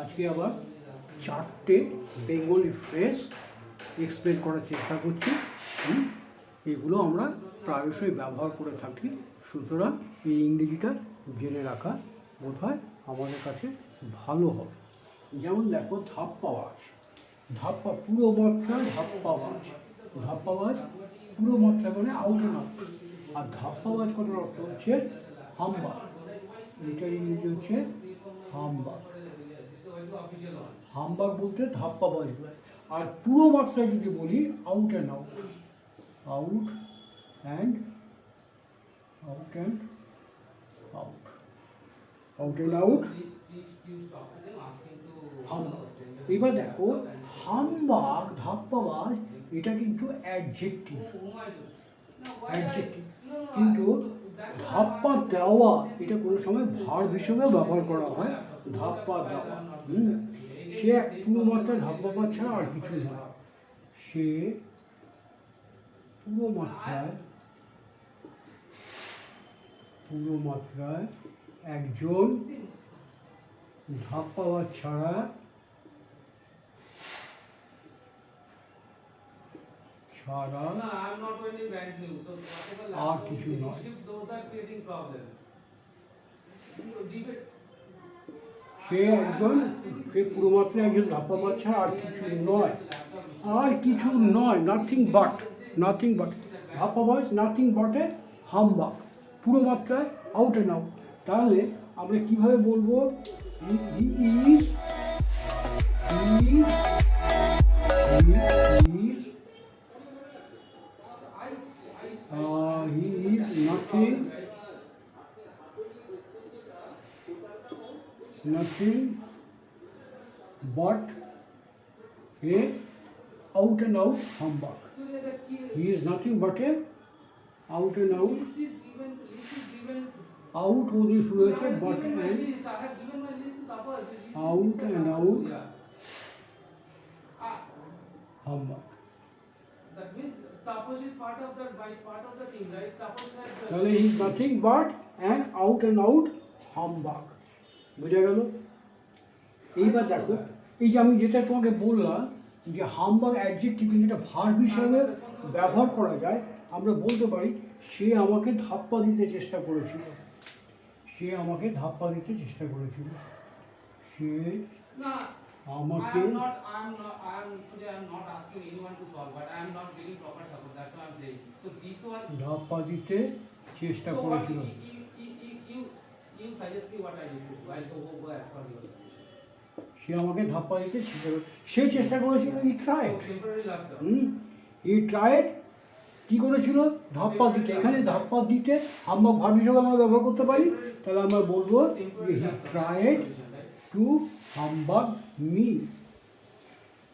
আজকে আবার 4টে Bengali phrase explain করার চেষ্টা করছি। এগুলো আমরা প্রায়শই ব্যবহার করে থাকি, সুতরাং এই ইংরেজিটা জেনে রাখা বোধহয় আমাদের কাছে ভালো হবে। যেমন দেখো, ধাপ্পাবাজ, পুরো মাত্রায় ধাপ্পাবাজ, পুরো মাত্রা মানে আউট অ্যান্ড আউট। আর ধাপ্পাবাজ কথার অর্থ হচ্ছে হাম্বা, এটার ইংরেজি হচ্ছে হাম্বা। হাম্বাগ বলতে ধাপ্পাবাজ বলে। আর পুরো মাত্রায় যদি বলি out and out, out and out and out, out and out humbug. এবার দেখো, হাম্বাগ, ধাপ্পাবাজ এটা কিন্তু অ্যাডজেক্টিভ, কিন্তু ধাপ্পা দেওয়া এটা কোনো সময় ভার্ব হিসেবেও ব্যবহার করা হয়। ধাপ্পা দেওয়া, সে পুরো মাত্রায় ধাপ্পাবাজ ছাড়া আর কিছু নয়। সে পুরো মাত্রায় একজন ধাপ্পাবাজ ছাড়া আর কিছু নয়। সে পুরো মাত্রায় একজন ধাপ্পাবাজ ছাড়া আর কিছু নয়, নাথিং বাট ধাপ্পাবাজ, নাথিং বাট এ হাম্বাগ, পুরো মাত্রায় আউট অ্যান্ড আউট। তাহলে আমরা কিভাবে বলবো? He is nothing but a out and out humbug. He is nothing but a out and out. Out होने शुरू होते हैं, but and out and out humbug. That means Tapas is part of the team, right? Tapas has. তাহলে he is nothing but an out and out humbug. বোঝা গেল? এইবার দেখো, এই যে আমি যেটা তোমাকে বললাম যে হাম্বাগ অ্যাডজেক্টিভ, এটা ভার্ব হিসাবে ব্যবহার করা যায়। আমরা বলতে পারি সে আমাকে ধাপ্পা দিতে চেষ্টা করেছিল, সে আমাকে ধাপ্পা দিতে চেষ্টা করেছিল। সে আমাকে ধাপ্পা দিতে সে চেষ্টা করেছিল। ই ট্রাইড কি করেছিল? ধাপ্পা দিতে। এখানে ধাপ্পা দিতে হাম্বাগ ভার্ব হিসেবে আমরা ব্যবহার করতে পারি। তাহলে আমরা বলবো যে he tried to humbug me,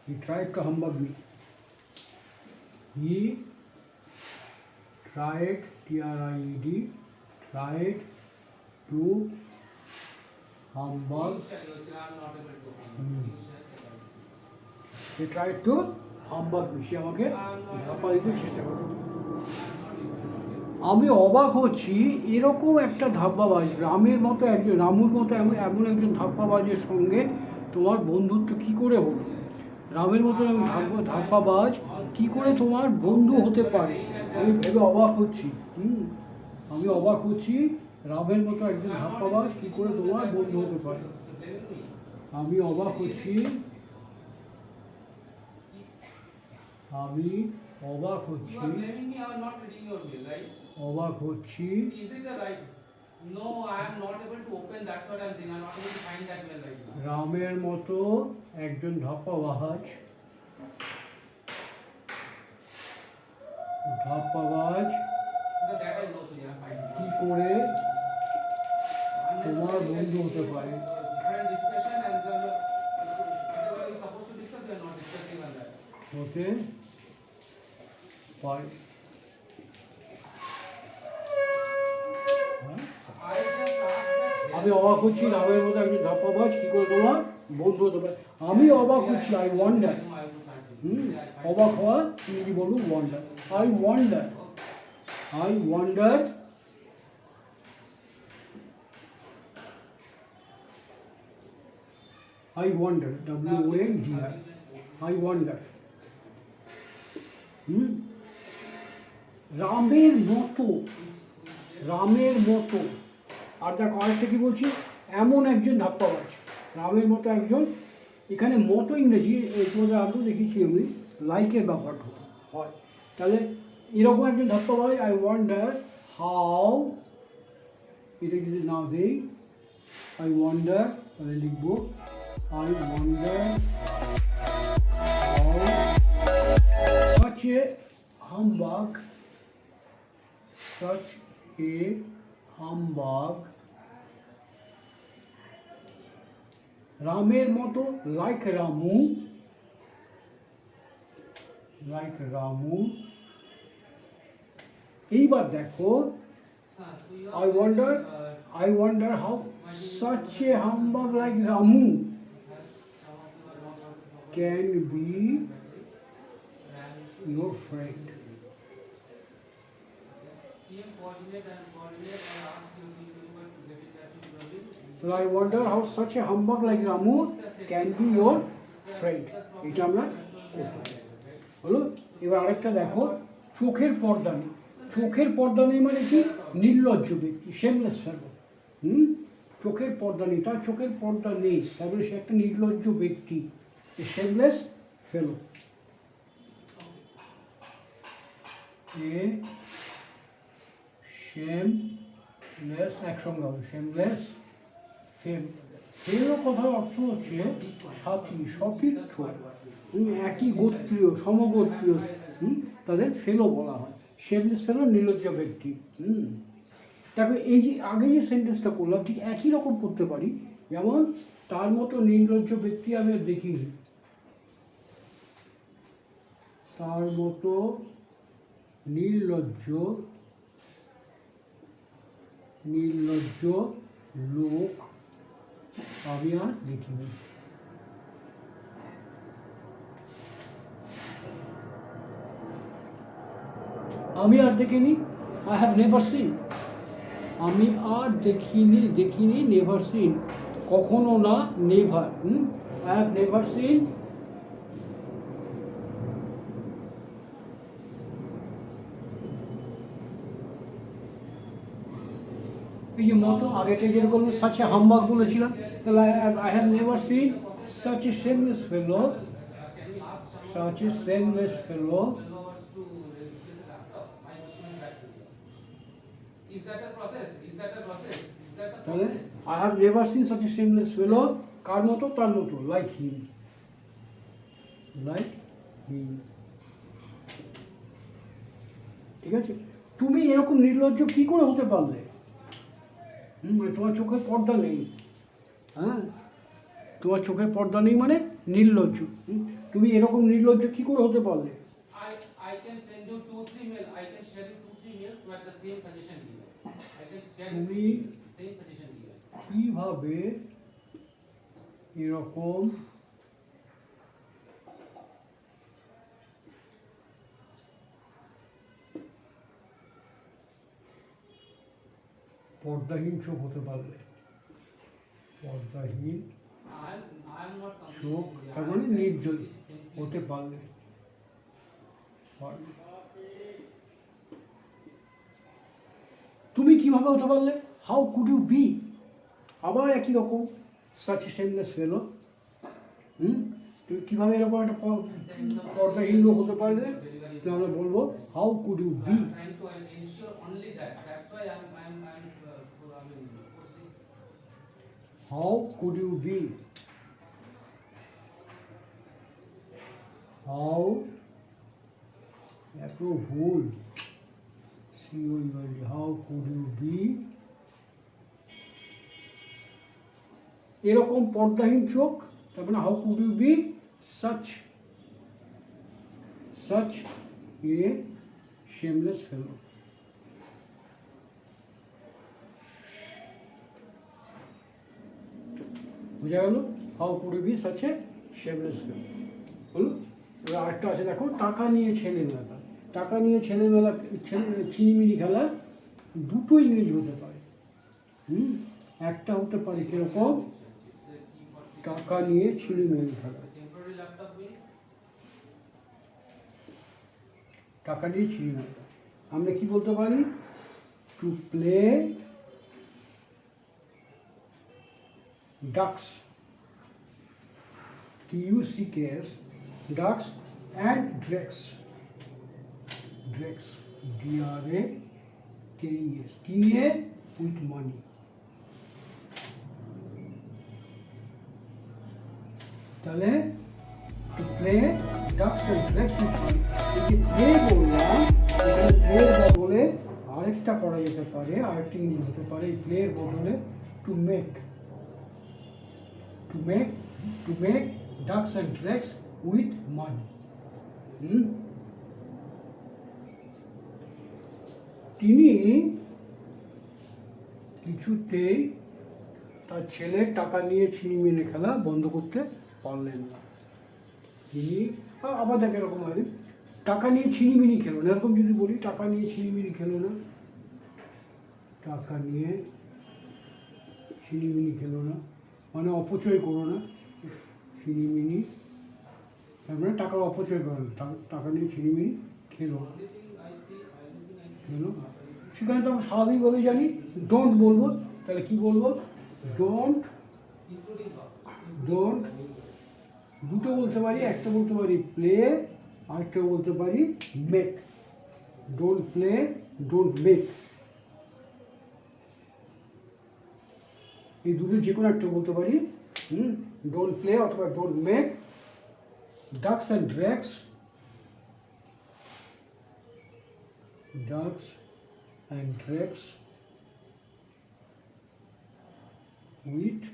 he tried to humbug me, he tried, TRIED, tried to humbug me. He tried to humbug me. সে আমাকে ধাপ্পা দিতে চেষ্টা করে। আমি অবাক হচ্ছি, এরকম একটা ধাপ্পাবাজ, রামুর মতো এমন একজন ধাপ্পাবাজের সঙ্গে তোমার বন্ধুত্ব কি করে হলো? রামের মতো ধাপ্পাবাজ কি করে তোমার বন্ধু হতে পারে? আমি ভেবে অবাক হচ্ছি। রামের মতো একজন ধাপ্পাবাজ কি করে তোমার বন্ধু হতে পারে? আমি অবাক হচ্ছি। রামের মতো একজন ধাপ্পাবাজ কি করে তোমার বন্ধু হতে পারে? আমি অবাক হচ্ছি, রামের মতো একজন ধাপ্পাবাজ কি করে তোমার বন্ধু হতে পারে। আমি অবাক হচ্ছি, আই ওয়ান্ডার। অবাক হওয়া ইংরেজি বলুন wonder. I wonder I wonder, W-O-N-D-R, I wonder. রামের মতো, রামের মতো। আর দেখো আরেকটা কি বলছি, এমন একজন ধাপ্পাবাজ, রামের মতো একজন। এখানে মতো ইংরেজি তোমাদের আগেও দেখেছি আমি, লাইকের ব্যবহার হয়। তাহলে এরকম একজন ধাপ্পাবাজ, আই ওয়ান্ডার হাউ, এটা যদি না দেই, আই ওয়ান্ডার, তাহলে লিখবো I wonder how such a humbug, such a humbug, রামের মতো, লাইক রামু, লাইক রামু। এইবার দেখো I wonder how such a humbug like Ramu can be your friend. So I wonder how such a humbug like Ramu can be your friend. এটা আমরা করতে পারি। হলো, এবার আরেকটা দেখো, চোখের পর্দা নেই। চোখের পর্দা নেই মানে কি, নির্লজ্জ ব্যক্তি, শেমলেস ফেলো। চোখের পর্দা নেই, তার চোখের পর্দা নেই, তারপরে সে একটা নির্লজ্জ ব্যক্তি, শেমলেস ফেলো। এ শেমলেস, একসঙ্গে হবে, শেমলেস ফেল। ফেলও কথার অর্থ হচ্ছে সাথী, সতীর্থ, একই গোত্রীয়, সমগোত্রীয়, তাদের ফেলো বলা হয়। শেমলেস ফেলো, নির্লজ্জ ব্যক্তি। তারপরে এই যে আগে যে সেন্টেন্সটা করলাম, ঠিক একই রকম করতে পারি। যেমন তার মতো নির্লজ্জ ব্যক্তি আমি দেখিনি, তার মতো নির্লজ্জ লোক আমি আর দেখিনি। আমি আর দেখিনি, আই হ্যাভ নেভার সিন। আমি আর দেখিনি, নেভার সিন, কখনো না, never. I have never seen এই যে মতো আগেটা যেরকম সাচ এ হাম্বাগ বলেছিলাম, তাহলে I have never seen such a shameless fellow, such a shameless fellow. Is that a process? I have never seen such a shameless fellow. কার মতো, তার মতো, like him. ঠিক আছে, তুমি এরকম নির্লজ্জ কি করে হতে পারলে? তোমার চোখের পর্দা নেই। হ্যাঁ, তোমার চোখের পর্দা নেই মানে নির্লজ্জ। তুমি এরকম নির্লজ্জ কি করে হতে পারলে? I can send you 2-3 mail. I can share you 2-3 mails with the same suggestion given. I can share you same suggestion given. কিভাবে এরকম পর্দাহীন চোখ হতে পারলে? পর্দাহীন চোখ তার মানে নির্জল হতে পারলে। তুমি কিভাবে হতে পারলে? How could you be? আবার একই রকম, সাচ এ শেমলেস ফেলো। তুমি কীভাবে এরকম একটা পর্দাহীন লোক হতে পারলে? আমরা বলবো how could you be. How could you be, how, এত ভুল, হাউ কুড ইউ বি এরকম পর্দাহীন চোখ, তারপরে how could you be such a shameless fellow. বোঝা গেল? How could you be such a shameless fellow হলো। এবার আরেকটা আছে দেখো, টাকা নিয়ে ছেলেমেলা। টাকা নিয়ে ছেলেমেলা, চিনিমিনি খেলা, দুটো ইংরেজি হতে পারে। একটা হতে পারে কিরকম, টাকা নিয়ে ছিনিমিনি খেলা, টাকা নিয়ে ছিনিমিনি খেলা। আমরা কি বলতে পারি? To play ducks, DUCKS, ducks and drakes, drakes, DRAKES, কি নিয়ে? With money. তাহলে to play ducks and drakes with money, এই যে প্লে বললাম, এখানে প্লের বদলে আরেকটা করা যেতে পারে, আরেকটা ইংলিশ হতে পারে এই প্লের বদলে to make, to make, to make ducks and drakes with money. তিনি কিছুতেই তার ছেলের টাকা নিয়ে ছিনিমিনি খেলা বন্ধ করতে পারলেন না। তিনি আবার দেখ এরকম হয়, টাকা নিয়ে ছিনিমিনি খেলো না, এরকম যদি বলি টাকা নিয়ে ছিনিমিনি খেলো না, টাকা নিয়ে ছিনিমিনি খেলো না মানে অপচয় করো না, ছিনিমিনি তার মানে টাকার অপচয় করো না, টাকা নিয়ে ছিনিমিনি খেলো খেলো। সেখানে তো আমরা স্বাভাবিকভাবে জানি ডোন্ট বলবো, তাহলে কি বলবো? ডোন্ট, ডোন্ট দুটো বলতে পারি, একটা বলতে পারি প্লে, আরেকটা বলতে পারি make. Don't play, don't make, এই দুটো যে কোনো একটা বলতে পারি। ডোন্ট প্লে অথবা don't make ducks and drugs, ducks and drakes with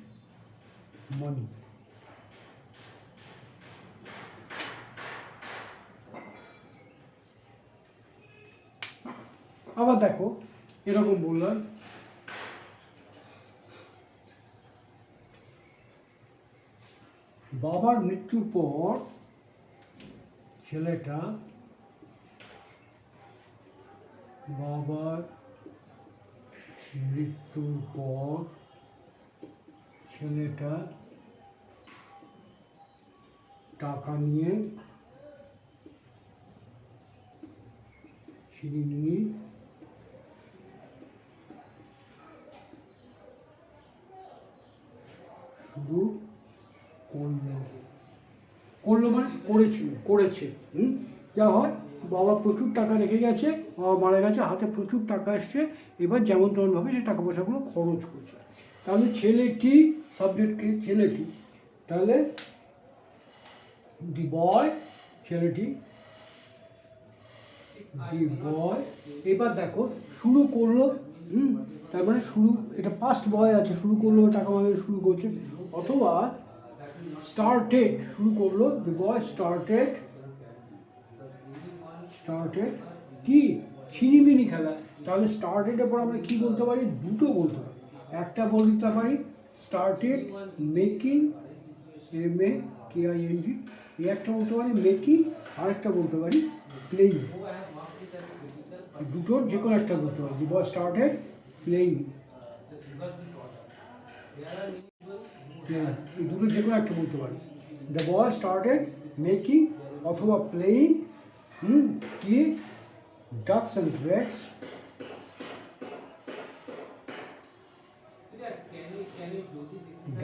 money. আবার দেখো এরকম বললাম, বাবার মৃত্যুর পর ছেলেটা, বাবার মৃত্যুর পর ছেলেটা টাকা নিয়ে ছিনিমিনি শুরু করলো, করলো মানে করেছিল, করেছে। যা হয়, বাবা প্রচুর টাকা রেখে গেছে, বাবা মারা গেছে, হাতে প্রচুর টাকা এসছে, এবার যেমন তেমনভাবে সে টাকা পয়সাগুলো খরচ করছে। তাহলে ছেলেটি, সাবজেক্টকে ছেলেটি, তাহলে দি বয়, ছেলেটি, দি বয়। এবার দেখো শুরু করলো, তার মানে শুরু, এটা পাস্ট বয় আছে, শুরু করলো টাকা মাঝে শুরু করছে, অথবা স্টার্টেড, শুরু করলো, দি বয় স্টার্টেড, স্টার্টেড কি? ছিনিমিনি খেলা। তাহলে স্টার্টেডের পর আমরা কি বলতে পারি? দুটো বলতে পারি, একটা বলতে পারি স্টার্টেড মেকিং, MAKING, এই একটা বলতে পারি মেকিং, আর একটা বলতে পারি প্লেইং, দুটোর যে কোনো একটা বলতে পারি। দি বয় স্টার্টেড প্লেইং, এই দুটো যে কোনো একটা বলতে পারি। দ্য বয় স্টার্টেড মেকিং অথবা প্লেইং কি? Ducks and drugs,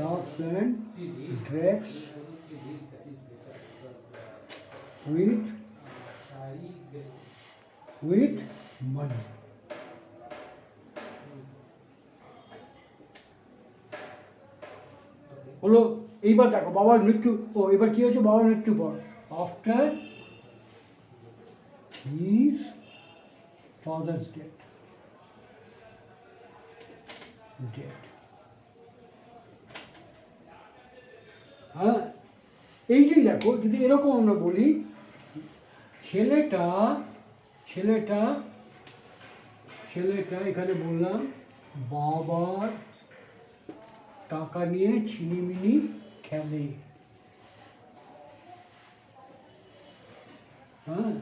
ducks and drakes with money. হলো। এইবার দেখো বাবার মৃত্যু, এবার কি হয়েছে? বাবার মৃত্যুর পর, আফটার হিজ ফাদার্স ডেথ, হ্যাঁ এইটাই দেখো, যদি এরকম আমরা বলি ছেলেটা, ছেলেটা, ছেলেটা এখানে বললাম বাবার টাকা নিয়ে ছিনিমিনি খেলে, হ্যাঁ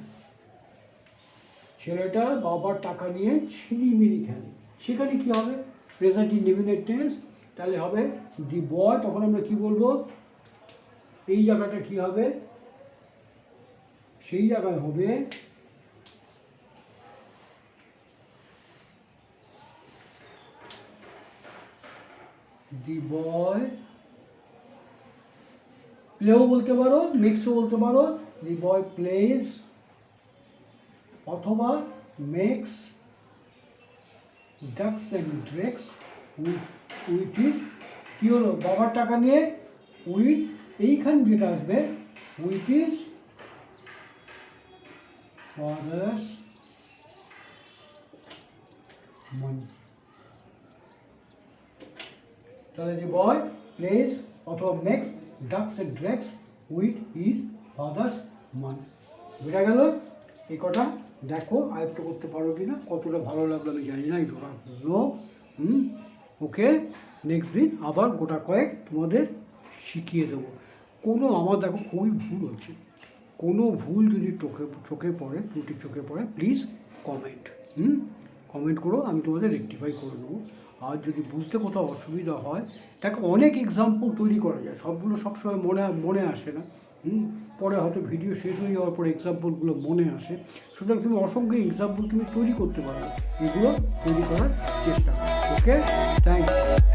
ছেলেটা বাবার টাকা নিয়ে ছিনিমিনি খেলে, সেখানে কি হবে? প্রেজেন্ট ইনডিফিনিট টেন্স, তাহলে হবে দি বয়, তখন আমরা কি বলবো, এই জায়গাটা কি হবে, সেই জায়গায় হবে দি বয়, প্লেও বলতে পারো, মেক্সও বলতে পারো, দি বয় প্লেজ অথবা makes ducks and drakes with his, কী হলো, বাবার টাকা নিয়ে উইথ, এইখান যেটা আসবে উইথ ইজ ফাদার্স মানি। তাহলে দি বয় প্লেজ অথবা makes ducks and drakes with his father's money. বোঝা গেল এই কটা? দেখো আয়ত্ত করতে পারো কি না, কতটা ভালো লাগলো আমি জানি না এই জোড়াগুলো। ওকে, নেক্সট দিন আবার গোটা কয়েক তোমাদের শিখিয়ে দেবো। কোনো আমার দেখো খুবই ভুল হচ্ছে, কোনো ভুল যদি চোখে পড়ে, ত্রুটি চোখে পড়ে, প্লিজ কমেন্ট করো, আমি তোমাদের রেকটিফাই করে নেবো। আর যদি বুঝতে কোথাও অসুবিধা হয়, তাকে অনেক এক্সাম্পল তৈরি করা যায়, সবগুলো সবসময় মনে আসে না। পরে হয়তো ভিডিও শেষ হয়ে যাওয়ার পরে এক্সাম্পলগুলো মনে আসে, সুতরাং তুমি অসংখ্য এক্সাম্পল তুমি তৈরি করতে পারো, এগুলো তৈরি করার চেষ্টা করো। ওকে, থ্যাংক ইউ।